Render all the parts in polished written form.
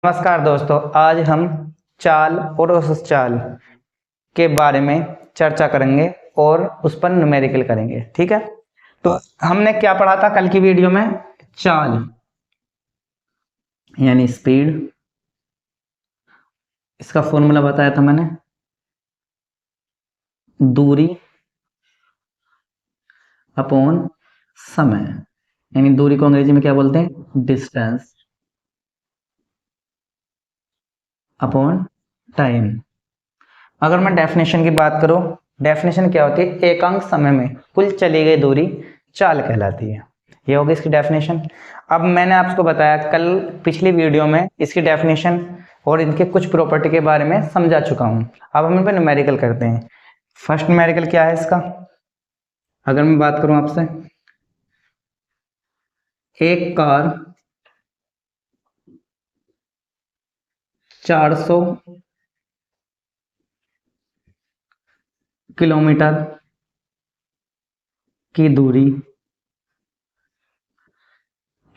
नमस्कार दोस्तों, आज हम चाल और उस चाल के बारे में चर्चा करेंगे और उस पर न्यूमेरिकल करेंगे। ठीक है, तो हमने क्या पढ़ा था कल की वीडियो में? चाल यानी स्पीड, इसका फॉर्मूला बताया था मैंने। दूरी अपॉन समय, यानी दूरी को अंग्रेजी में क्या बोलते हैं? Distance upon time. अगर मैं डेफिनेशन की बात करूं, डेफिनेशन क्या होती है? एकांक समय में कुल चली गई दूरी चाल कहलाती है। ये होगी इसकी डेफिनेशन। अब मैंने आपको बताया कल पिछली वीडियो में इसकी डेफिनेशन और इनके कुछ प्रॉपर्टी के बारे में समझा चुका हूं। अब हम इन पर न्यूमेरिकल करते हैं। फर्स्ट न्यूमेरिकल क्या है इसका? अगर मैं बात करूं आपसे, एक कार 400 किलोमीटर की दूरी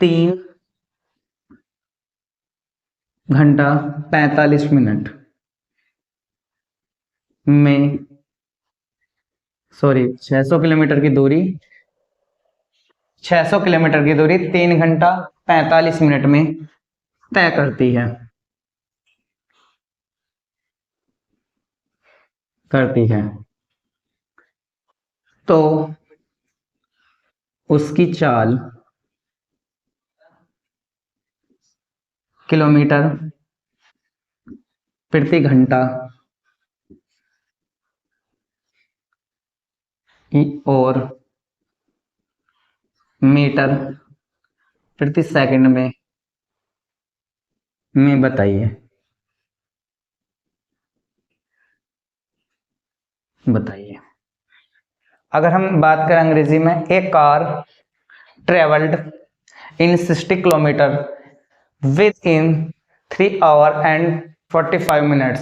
3 घंटा 45 मिनट में 600 किलोमीटर की दूरी 3 घंटा 45 मिनट में तय करती है तो उसकी चाल किलोमीटर प्रति घंटा और मीटर प्रति सेकंड में बताइए। अगर हम बात करें अंग्रेजी में, एक car travelled in 60 kilometre within 3 hours and 45 minutes,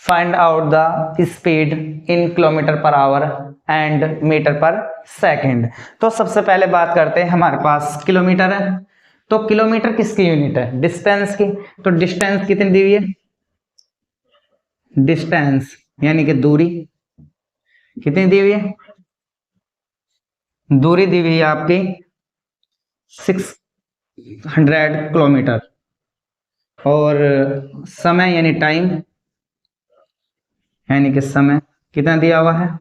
find out the speed in kilometre per hour and metre per second. तो सबसे पहले बात करते हैं, हमारे पास किलोमीटर है, तो किलोमीटर किसकी यूनिट है? डिस्टेंस की। तो डिस्टेंस कितनी दी हुई है? डिस्टेंस यानी कि दूरी कितनी दी हुई है? दूरी दी हुई है आपकी 600 किलोमीटर, और समय यानी टाइम यानी कि समय कितना दिया हुआ है?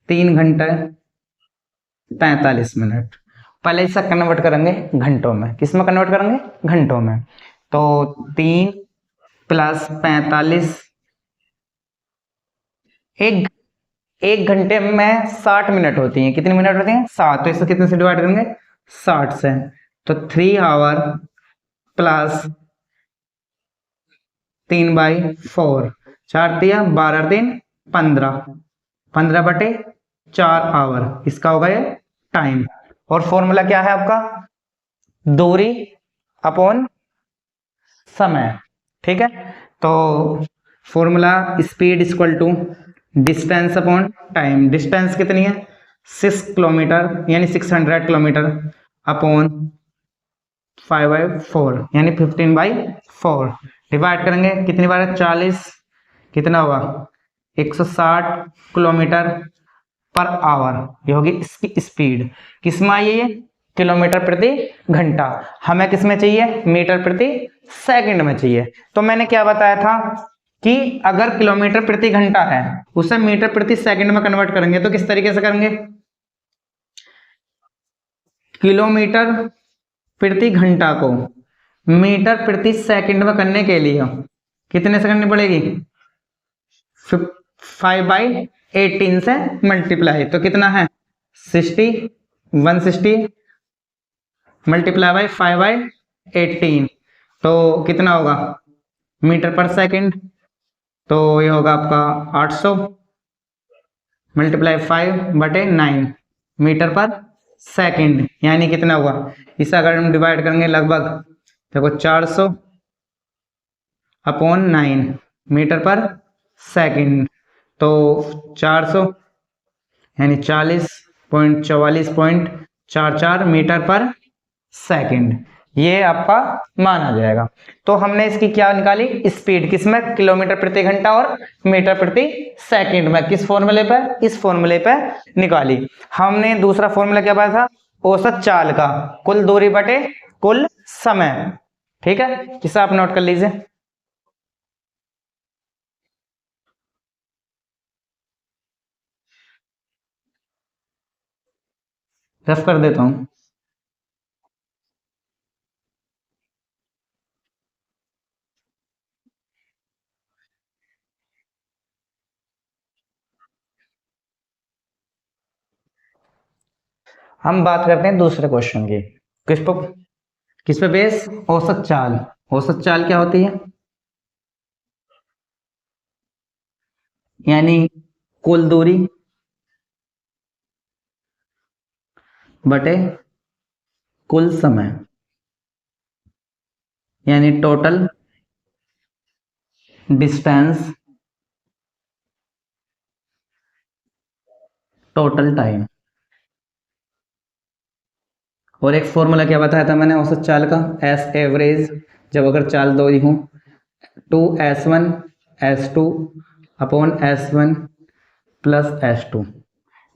3 घंटे 45 मिनट। पहले इसे कन्वर्ट करेंगे घंटों में। किस में कन्वर्ट करेंगे? घंटों में। तो 3 + 45, एक घंटे में 60 मिनट होती हैं। कितनी मिनट होती हैं? 60। तो इसे कितने से डिवाइड करेंगे? 60 से। तो 3 आवर प्लस 3/4, 4 दिया 12 दिन 15, 15/4 आवर, इसका होगा ये टाइम। और फॉर्मूला क्या है आपका? दूरी अपॉन समय। ठीक है, तो formula speed equal to distance upon time. Distance कितनी है? 6 किलोमीटर यानी 600 किलोमीटर अपॉन 5/4 यानी 15/4। डिवाइड करेंगे कितनी बार है? 40। कितना हुआ? 160 किलोमीटर पर आवर। ये होगी इसकी स्पीड। किस में आई है? किलोमीटर प्रति घंटा। हमें किस में चाहिए? मीटर प्रति सेकंड में चाहिए। तो मैंने क्या बताया था कि अगर किलोमीटर प्रति घंटा है उसे मीटर प्रति सेकंड में कन्वर्ट करेंगे तो किस तरीके से करेंगे? किलोमीटर प्रति घंटा को मीटर प्रति सेकंड में करने के लिए कितने से करनी पड़ेगी? 5/18 से मल्टीप्लाई। तो कितना है? 160 मल्टीप्लाई 5/18, तो कितना होगा मीटर पर सेकंड? तो ये होगा आपका 800 मल्टीप्लाई 5/9 मीटर पर सेकंड, यानी कितना हुआ? इसे अगर हम डिवाइड करेंगे लगभग, देखो 400 अपॉन 9 मीटर पर सेकंड, तो 400 यानी 40.44.44 मीटर पर सेकंड, ये आपका माना जाएगा। तो हमने इसकी क्या निकाली स्पीड, किसमें, किलोमीटर प्रति घंटा और मीटर प्रति सेकंड में, किस फॉर्मूले पर, इस फॉर्मूले पर निकाली। हमने दूसरा फॉर्मूला क्या पाया था, औसत चाल का, कुल दूरी बटे कुल समय। ठीक है, इसे आप नोट कर लीजिए, रफ कर देता हूं। हम बात करते हैं दूसरे क्वेश्चन की। किस पे बेस, औसत चाल। औसत चाल क्या होती है, यानी कुल दूरी बटे कुल समय, यानी टोटल डिस्टेंस, टोटल टाइम। और एक फॉर्मूला क्या बताया था मैंने औसत चाल का, एस एवरेज, जब अगर चाल दो ही हो, 2s1 s2 upon s1 plus s2,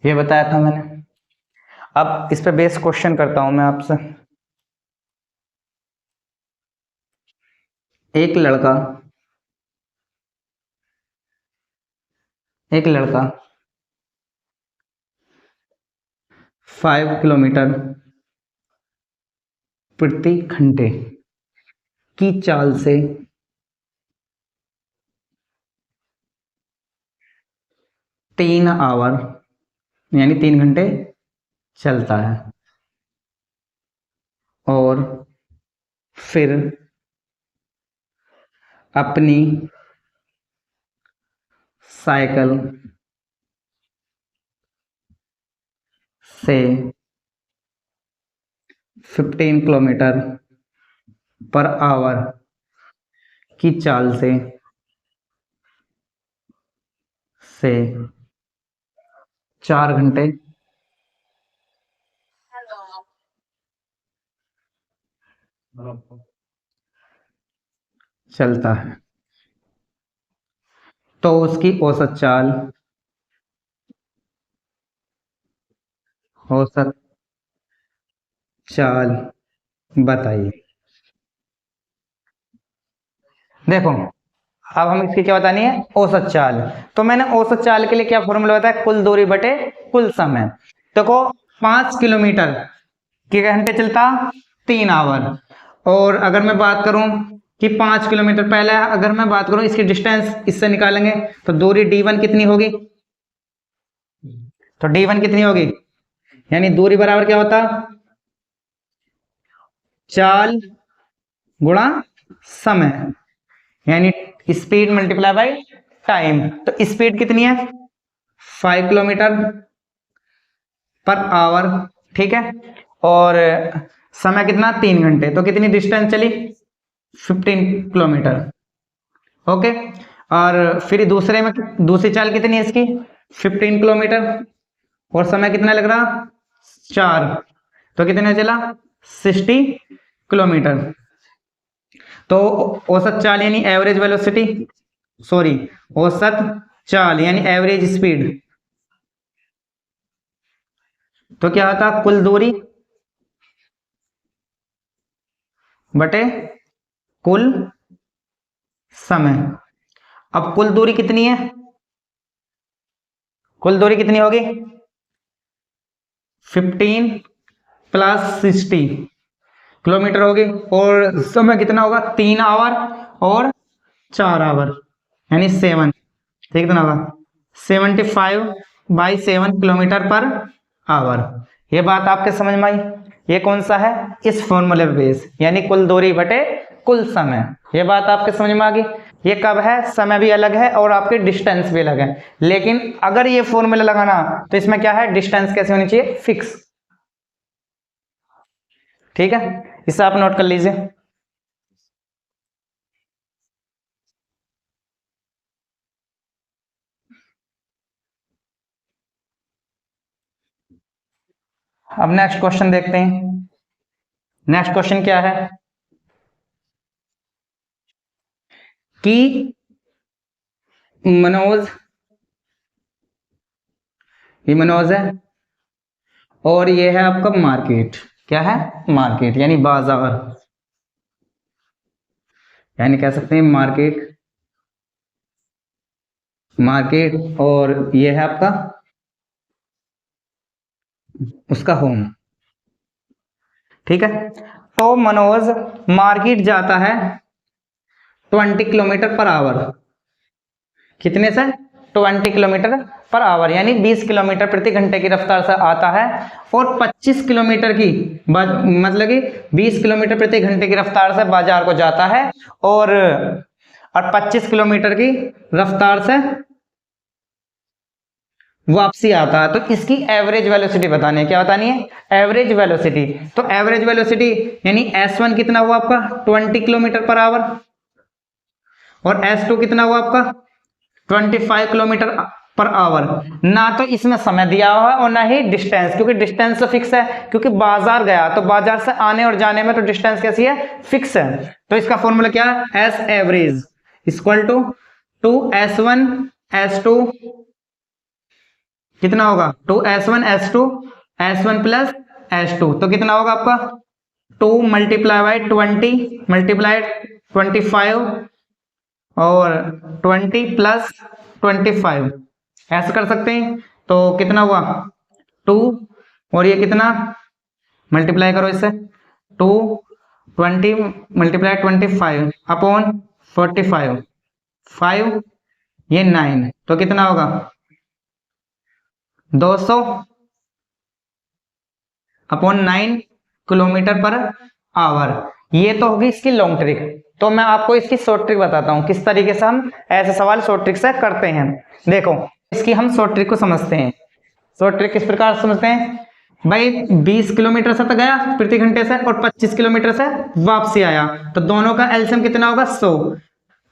ये बताया था मैंने। अब इस पे बेस क्वेश्चन करता हूं मैं आपसे। एक लड़का एक लड़का 5 किलोमीटर प्रति घंटे की चाल से 3 आवर यानी 3 घंटे चलता है, और फिर अपनी साइकिल से 15 किलोमीटर पर आवर की चाल से 4 घंटे चलता है, तो उसकी औसत चाल बताइए। देखो, अब हम इसकी क्या बतानी है, औसत चाल। तो मैंने औसत चाल के लिए क्या फॉर्मूला बताया, कुल दूरी बटे कुल समय। देखो, 5 किलोमीटर के घंटे चलता 3 आवर। और अगर मैं बात करूं कि 5 किलोमीटर, पहले अगर मैं बात करूं इसकी डिस्टेंस, इससे निकालेंगे तो दूरी d1 कितनी होगी, तो d1 कितनी होगी, यानी दूरी बराबर क्या होता, चाल गुणा समय, यानी स्पीड मल्टीप्लाई बाय टाइम। तो स्पीड कितनी है, 5 किलोमीटर पर आवर, ठीक है, और समय कितना, 3 घंटे, तो कितनी डिस्टेंस चली, 15 किलोमीटर। ओके, और फिर दूसरे में दूसरी चाल कितनी है इसकी, 15 किलोमीटर, और समय कितना लग रहा, 4, तो कितने चला, 60 किलोमीटर। तो औसत चाल यानी एवरेज वेलोसिटी, सॉरी, औसत चाल यानी एवरेज स्पीड, तो क्या होता, कुल दूरी बटे कुल समय। अब कुल दूरी कितनी है, कुल दूरी कितनी होगी, 15 + 60 किलोमीटर होगी, और समय कितना होगा, 3 आवर और 4 आवर, यानी 7, ठीक, कितना होगा, 75/7 किलोमीटर पर आवर। ये बात आपके समझ में आई, ये कौन सा है, इस फॉर्मूले बेस, यानी कुल दूरी बटे कुल समय। ये बात आपके समझ में आ गई। ये कब है, समय भी अलग है और आपकी डिस्टेंस भी अलग है, लेकिन अगर ये फॉर्मूला लगाना तो इसमें क्या है, डिस्टेंस कैसे होनी चाहिए, फिक्स। ठीक है, इसे आप नोट कर लीजिए। अब नेक्स्ट क्वेश्चन देखते हैं। नेक्स्ट क्वेश्चन क्या है कि मनोज, ये मनोज है और ये है आपका मार्केट। क्या है? मार्केट यानी बाजार, यानी कह सकते हैं मार्केट, मार्केट और ये है आपका उसका होम। ठीक है, तो मनोज मार्केट जाता है 20 किलोमीटर पर आवर। कितने से? 20 किलोमीटर पर आवर, यानी 20 किलोमीटर प्रति घंटे की रफ्तार से आता है। और 25 किलोमीटर की मतलब कि 20 किलोमीटर प्रति घंटे की रफ्तार से बाजार को जाता है और 25 किलोमीटर की रफ्तार से वापसी आता है। तो इसकी एवरेज वेलोसिटी बतानी है। क्या बतानी है? Average velocity. तो एवरेज वेलोसिटी यानी S1 कितना हुआ आपका? 20 किलोमीटर पर आवर, और S2 कितना हुआ आपका? 25 किलोमीटर पर आवर। ना तो इसमें समय दिया हुआ है और ना ही डिस्टेंस, क्योंकि डिस्टेंस तो फिक्स है, क्योंकि बाजार गया तो बाजार से आने और जाने में तो डिस्टेंस कैसी है? फिक्स है। तो इसका फॉर्मूला क्या है? S average equal to 2S1 S2, कितना होगा? 2S1 S2 S1 plus S2, तो कितना होगा आपका? 2 मल्टीप्लाई बाई 20 मल्टीप्लाई 25 और 20 प्लस 25, ऐसा कर सकते हैं। तो कितना हुआ? 2 और ये कितना मल्टीप्लाई करो इससे, 2 20 मल्टीप्लाई 25 अपॉन 45 5, ये 9, तो कितना होगा? 200 अपॉन 9 किलोमीटर पर आवर। ये तो होगी इसकी लॉन्ग ट्रिक। तो मैं आपको इसकी शॉर्ट ट्रिक बताता हूं, किस तरीके से हम ऐसे सवाल शॉर्ट ट्रिक से करते हैं। देखो, इसकी हम शॉर्ट ट्रिक को समझते हैं। शॉर्ट ट्रिक किस प्रकार से समझते हैं भाई? 20 किलोमीटर से तो गया प्रति घंटे से और 25 किलोमीटर से वापसी आया, तो दोनों का एलसीएम कितना होगा? 100।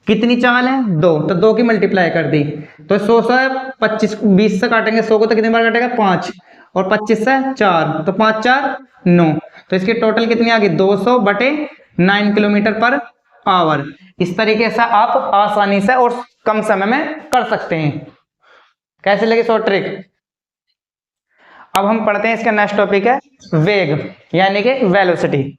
कितनी चाल है? 2, तो 2 की मल्टीप्लाई कर दी, तो 100 है 25, 20 से काटेंगे 100 को तो कितनी बार काटेगा? 5, और 25 से 4, तो 5 4 9, तो इसकी टोटल कितनी आ गई? 200 बटे 9 किलोमीटर पर आवर। इस तरीके से आप आसानी से और कम समय में कर सकते हैं। कैसे लगे शॉर्ट ट्रिक? अब हम पढ़ते हैं, इसका नेक्स्ट टॉपिक है वेग, यानी कि वेलोसिटी।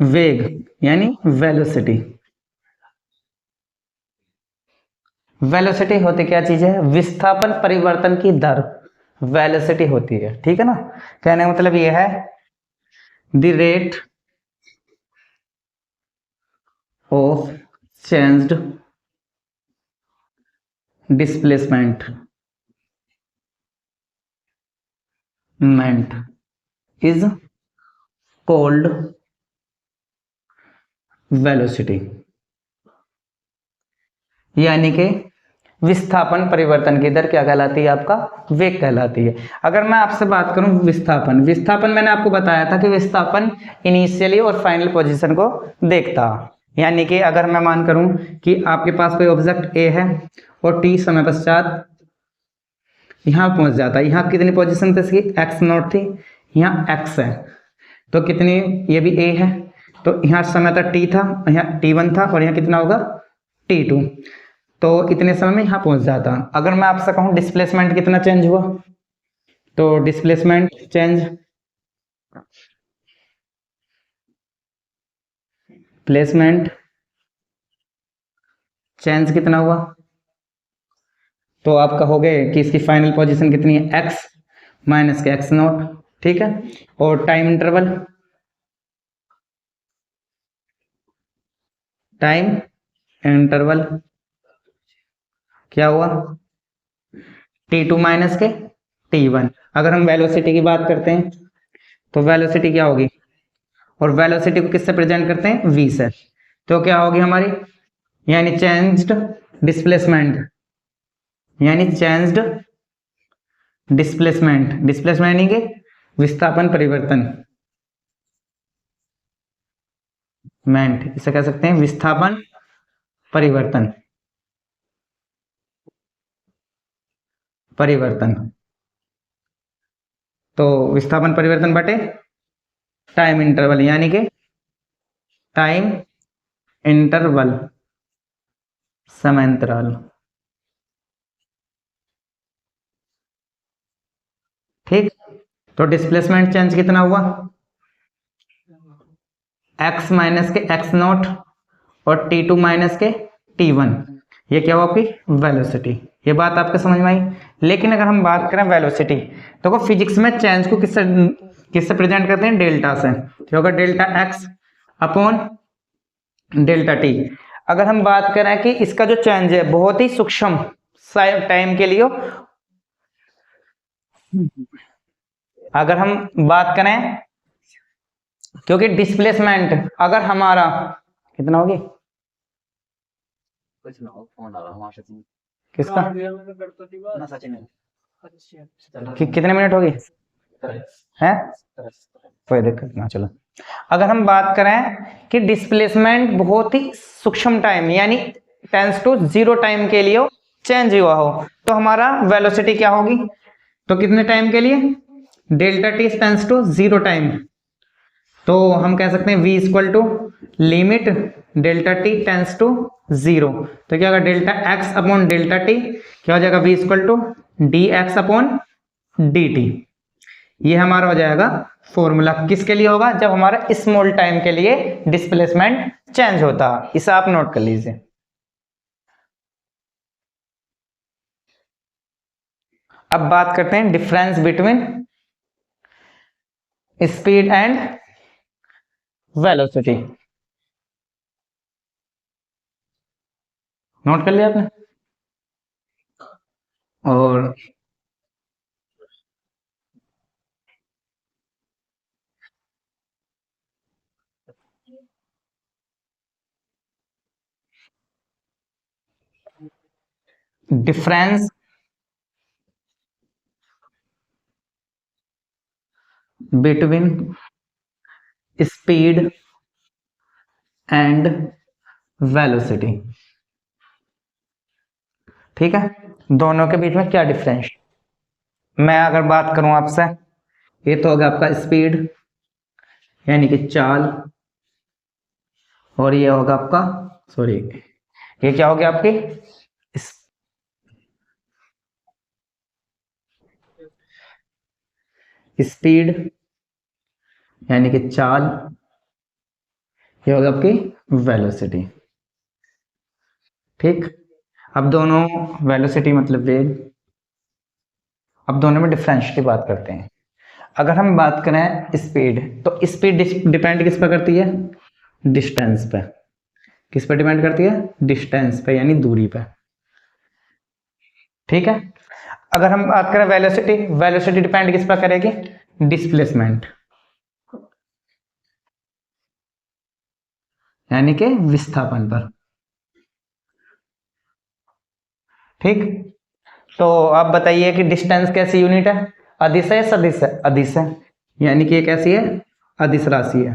वेग यानी वेलोसिटी। वेलोसिटी होती क्या चीज है? विस्थापन परिवर्तन की दर वेलोसिटी होती है। ठीक है ना? कहने का मतलब ये है the rate of changed displacement is called velocity, यानी कि विस्थापन परिवर्तन की दर क्या कहलाती है? आपका वेग कहलाती है। अगर मैं आपसे बात करूं विस्थापन, विस्थापन मैंने आपको बताया था कि विस्थापन इनिशियली और फाइनल पोजीशन को देखता। यानी कि अगर मैं मान करूं कि आपके पास कोई ऑब्जेक्ट ए है और टी समय पश्चात यहाँ पहुंच जाता है, यहाँ कितनी पोजीशन थी इसकी? x0 थी, यहाँ x है, तो कितनी? ये भी a है, तो यहाँ समय था t था, यहाँ t1 था, और यहाँ कितना होगा? t2, तो इतने समय में यहाँ पहुंच जाता। अगर मैं आपसे कहूँ डिस्प्लेसमेंट कितना चेंज हुआ, तो डिस्प्लेसमेंट चेंज प्लेसमेंट चेंज कितना हुआ, तो आप कहोगे कि इसकी फाइनल पोजीशन कितनी है? x माइनस के x0। ठीक है, और टाइम इंटरवल, टाइम इंटरवल क्या हुआ? t2 माइनस के t1। अगर हम वेलोसिटी की बात करते हैं तो वेलोसिटी क्या होगी? और वेलोसिटी को किससे प्रेजेंट करते हैं? v से। तो क्या होगी हमारी? यानी चेंज्ड डिस्प्लेसमेंट, यानी चेंज्ड डिस्प्लेसमेंट, डिस्प्लेसमेंट यानी कि विस्थापन परिवर्तन, मेंट इसे कह सकते हैं विस्थापन परिवर्तन, परिवर्तन। तो विस्थापन परिवर्तन बटे टाइम इंटरवल, यानी कि टाइम इंटरवल, समयांतराल। ठीक, तो डिस्प्लेसमेंट चेंज कितना हुआ, x माइनस के x नॉट और t2 माइनस के t1, ये क्या हुआ आपकी वेलोसिटी। ये बात आपके समझ में आई। लेकिन अगर हम बात करें वेलोसिटी, तो फिजिक्स में चेंज को किससे किससे प्रेजेंट करते हैं, डेल्टा से। तो होगा delta x upon delta t। अगर हम बात करें कि इसका जो चेंज है बहुत ही सूक्ष्म टाइम के लिए, अगर हम बात करें, क्योंकि डिस्प्लेसमेंट अगर हमारा कितना होगी, किसका कितने मिनट होगी है, कोई दिक्कत ना। चलो, अगर हम बात करें कि डिस्प्लेसमेंट बहुत ही सूक्ष्म टाइम यानी टेंस टू जीरो टाइम के लिए चेंज हुआ हो, तो हमारा वेलोसिटी क्या होगी, तो कितने टाइम के लिए, delta t tends to zero time, तो हम कह सकते हैं v equal to limit delta t tends to zero. तो क्या होगा, delta x upon delta t क्या हो जाएगा, v equal to d x upon d t. ये हमारा हो जाएगा फॉर्मूला, किसके लिए होगा, जब हमारा स्मॉल टाइम के लिए डिस्प्लेसमेंट चेंज होता। इसे आप नोट कर लीजिए। अब बात करते हैं difference between speed and velocity. Note कर लिया आपने, और difference between speed and velocity. ठीक है, दोनों के बीच में क्या डिफरेंस। मैं अगर बात करूं आपसे, ये तो होगा आपका स्पीड यानी कि चाल, और ये होगा आपका, सॉरी, ये क्या हो गया आपकी स्पीड यानी कि चाल, ये होगा आपकी वेलोसिटी। ठीक, अब दोनों वेलोसिटी मतलब वेग, अब दोनों में डिफरेंस की बात करते हैं। अगर हम बात करें स्पीड, तो स्पीड डिपेंड किस पर करती है, डिस्टेंस पे। किस पर डिपेंड करती है, डिस्टेंस पे यानी दूरी पे। ठीक है, अगर हम बात करें वेलोसिटी, वेलोसिटी डिपेंड किस पर करेगी, डिस्प्लेसमेंट यानी कि विस्थापन पर। ठीक, तो आप बताइए कि डिस्टेंस कैसी यूनिट है, अदिश है या सदिश है, अदिश है, यानी कि ये कैसी है, अदिश राशि है।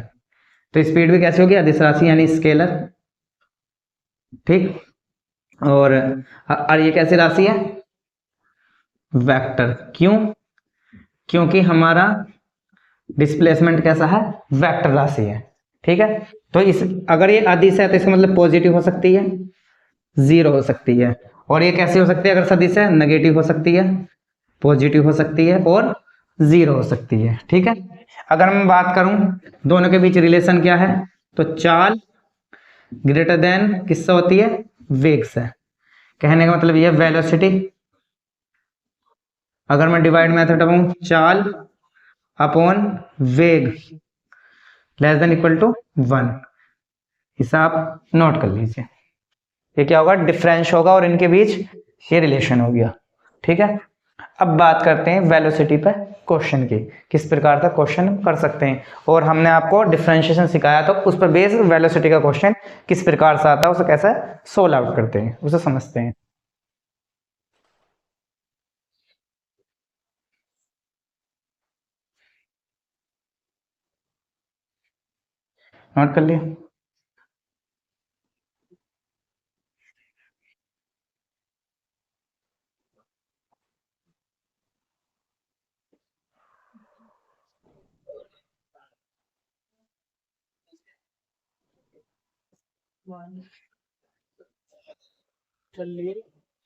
तो स्पीड भी कैसी होगी, अदिश राशि यानी स्केलर। ठीक, और ये कैसी राशि है, वेक्टर। क्यों, क्योंकि हमारा डिस्प्लेसमेंट कैसा है, वेक्टर राशि है। ठीक है, तो इस अगर ये अदिश है तो इसका मतलब पॉजिटिव हो सकती है, जीरो हो सकती है, और ये कैसी हो सकती है, अगर सदिश है नेगेटिव हो सकती है, पॉजिटिव हो सकती है, और जीरो हो सकती है। ठीक है, अगर मैं बात करूं दोनों के बीच रिलेशन क्या है, तो चाल ग्रेटर देन किससे होती है, वेग से। कहने का मतलब ये वेलोसिटी, अगर मैं डिवाइड मेथड अपनाऊं, चाल अपॉन वेग लेस देन इक्वल टू 1, इसे आप नोट कर लीजिए। ये क्या होगा, डिफरेंस होगा, और इनके बीच ये रिलेशन हो गया। ठीक है, अब बात करते हैं वेलोसिटी पे क्वेश्चन की, किस प्रकार का क्वेश्चन कर सकते हैं। और हमने आपको डिफरेंशिएशन सिखाया, तो उस पर बेस वेलोसिटी का क्वेश्चन किस प्रकार से आता है, उसे कैसे सोल्व आउट करते हैं, उसे समझते हैं। नोट कर लिया।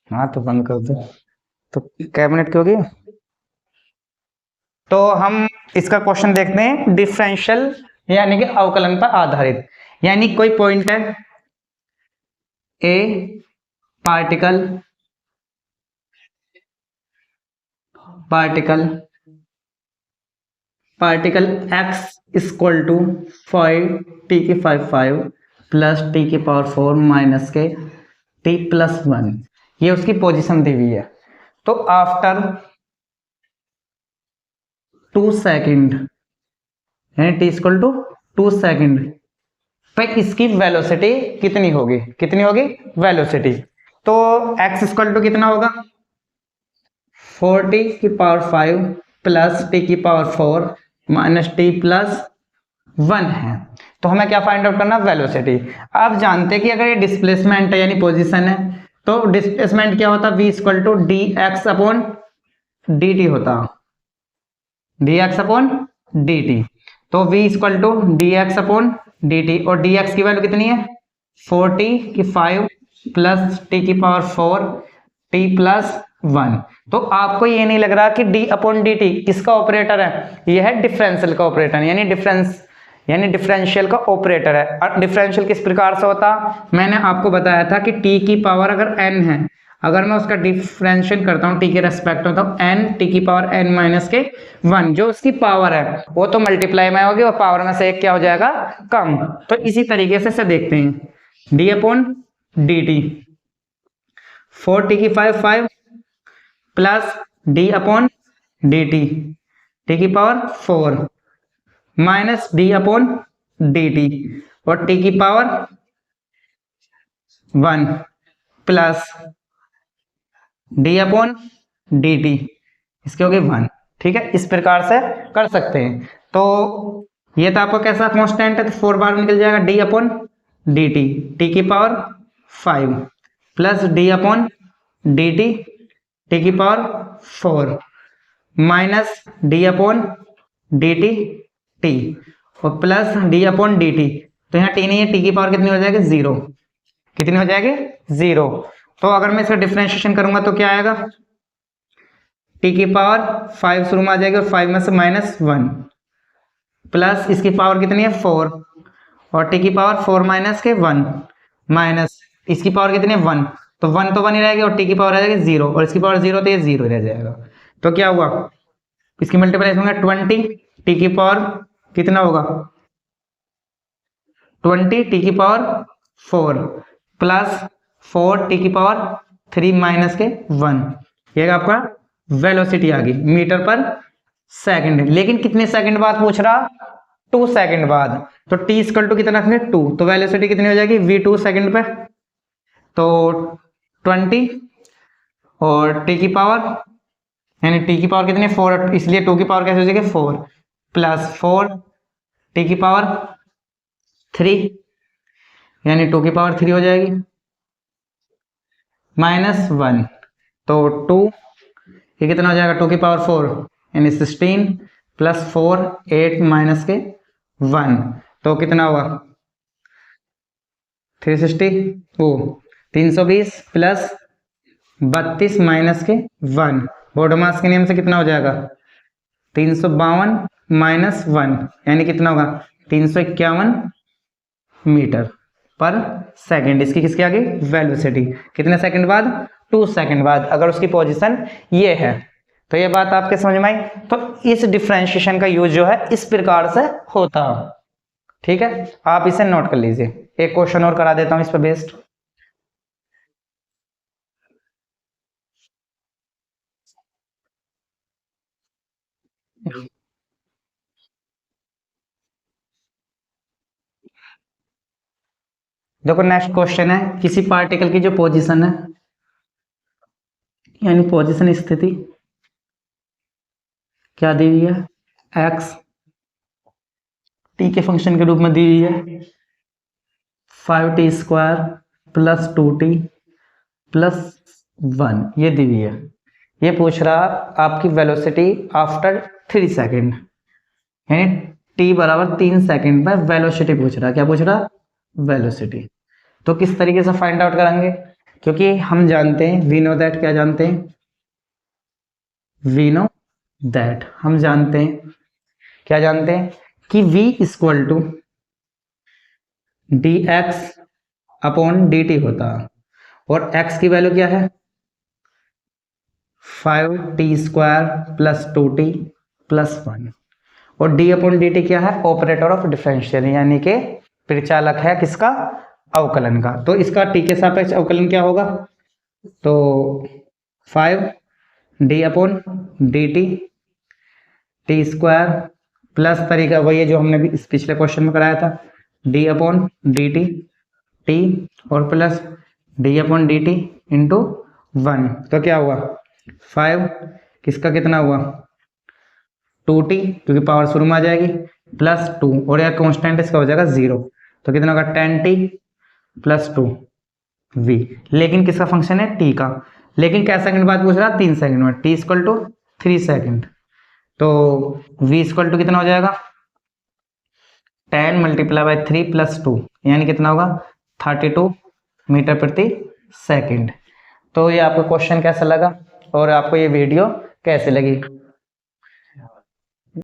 हाँ तो बंद कर दो। तो कैबिनेट की होगी। तो हम इसका क्वेश्चन देखते हैं, डिफरेंशियल यानी कि अवकलन पर आधारित। यानी कोई पॉइंट है A, particle particle particle x equal to 5 plus t की पावर 4 माइनस के t प्लस 1, ये उसकी पोजीशन दी हुई है। तो आफ्टर 2 सेकेंड यानी t इक्वल टू 2 सेकेंड पे इसकी वेलोसिटी कितनी होगी, कितनी होगी वेलोसिटी। तो x इक्वल टू कितना होगा 40 की पावर 5 प्लस टी की पावर 4 माइनस टी प्लस 1 है। तो हमें क्या फाइंड आउट करना, वेलोसिटी। आप जानते हैं कि अगर ये डिस्प्लेसमेंट है यानी पोजीशन है, तो डिस्प्लेसमेंट क्या होता, v equal to d x upon d t होता, d x upon d t. तो v equal to d x upon d t, और डी एक्स की वैल्यू कितनी है 40 की 5 प्लस टी की पावर 4 टी प्लस 1। तो आपको ये नहीं लग रहा कि d अपॉन डी टी किसका ऑपरेटर है, यह है डिफरेंशियल का ऑपरेटर, यानी डिफरेंशियल का ऑपरेटर है। और डिफरेंशियल किस प्रकार से होता, मैंने आपको बताया था कि t की पावर अगर n है, अगर मैं उसका डिफरेंशियल करता हूँ t के रेस्पेक्ट में, तो n t की पावर n माइनस के 1 जो उसकी पावर है वो तो मल्टीप्लाई में होगी और पावर में से एक क्या हो जाएगा कम। तो इसी तरीके से इसे देखते हैं, d upon d T 4t की 5 plus d upon d t की power 4 minus d upon d t और टी की power 1 plus d upon d t, इसके हो गए 1। ठीक है, इस प्रकार से कर सकते हैं। तो ये तो आपको कैसा कांस्टेंट है, तो 4 बार निकल जाएगा डी अपॉन डी टी की power 5 plus d upon d t की power 4 minus d upon d t और plus d upon d t. तो यहाँ टी नहीं है, टी की पावर कितनी हो जाएगी 0, कितनी हो जाएगी 0। तो अगर मैं इसका डिफरेंशिएशन करूंगा तो क्या आएगा, टी की पावर 5 शुरू में आ जाएगी और 5 में से माइनस 1 प्लस इसकी पावर कितनी है 4 और टी की पावर 4 माइनस के 1 माइनस इसकी पावर कितनी है 1, तो 1 तो 1 ही रहेगी और टी की पावर आ जाएगी 0 और इसकी पावर 0 तो ये 0 रह जाएगा। तो क्या हुआ, इसकी मल्टीप्लाइजेशन होगा 20 टी की पावर कितना होगा 20 टी की पावर 4 प्लस 4 टी की पावर 3 माइनस के 1, ये आपका वेलोसिटी आ गई मीटर पर सेकंड। लेकिन कितने सेकंड बाद पूछ रहा, 2 सेकंड बाद। तो t इक्वल टू कितना रखेंगे 2, तो वेलोसिटी कितनी हो जाएगी v2 सेकंड पे, तो 20 और t की पावर यानी t की पावर कितनी है 4, इसलिए 2 की पावर कैसे हो जाएगी 4 प्लस 4 t की पावर 3 यानी 2 की पावर 3 हो जाएगी माइनस 1, तो 2 ये कितना हो जाएगा 2 की पावर 4 यानी 16 प्लस 4 8 माइनस के 1, तो कितना होगा 360 ओ 320 प्लस 32 माइनस के 1, बोर्ड मास के नियम से कितना हो जाएगा 352 माइनस 1 यानी कितना होगा 351 मीटर पर सेकंड। इसकी किसकी आ गई वेलोसिटी, कितने सेकंड बाद 2 सेकंड बाद, अगर उसकी पोजीशन ये है। तो ये बात आपके समझ में आई। तो इस डिफरेंशिएशन का यूज जो है इस प्रकार से होता है। ठीक है, आप इसे नोट कर लीजिए। एक क्वेश्चन और करा देता हूं इस पर बेस्ड। देखो नेक्स्ट क्वेश्चन है, किसी पार्टिकल की जो पोजीशन है यानी पोजीशन स्थिति क्या दी हुई है x टी के फंक्शन के रूप में दी हुई है 5t² प्लस 2t प्लस 1, ये दी हुई है। ये पूछ रहा आपकी वेलोसिटी आफ्टर 3 सेकेंड, यानी t बराबर 3 सेकेंड पर वेलोसिटी पूछ रहा। क्या पूछ रहा? वेलोसिटी। तो किस तरीके से फाइंड आउट करेंगे? क्योंकि हम जानते हैं वी नो दैट, क्या जानते हैं? वी नो दैट, हम जानते हैं, क्या जानते हैं कि v equal to d x upon d t होता है, और x की वैल्यू क्या है? 5t² प्लस 2t प्लस 1, और d अपॉन डी टी क्या है? ऑपरेटर ऑफ डिफरेंशियल, यानी कि परिचालक है किसका? अवकलन का। तो इसका t के सापेक्ष अवकलन क्या होगा? तो 5d upon d T t² plus तरीका वही है जो हमने भी इस पिछले क्वेश्चन में कराया था, d upon d t t और plus d upon d t into 1। तो क्या हुआ? 5 किसका कितना हुआ? 2t, क्योंकि पावर शुरू में आ जाएगी, प्लस 2, और यह कांस्टेंट इसका हो जाएगा 0। तो कितना होगा? 10t plus 2v। लेकिन किसका फंक्शन है? t का। लेकिन क्या सेकंड बाद पूछ रहा? 3 सेकंड में। t इक्वल टू 3 सेकंड, तो v इक्वल टू कितना हो जाएगा? 10 मल्टीप्लाई बाय 3 प्लस 2, यानी कितना होगा? 32 मीटर प्रति सेकंड। तो ये आपको क्वेश्चन कैसा लगा और आपको ये वीडियो कैसे लगी?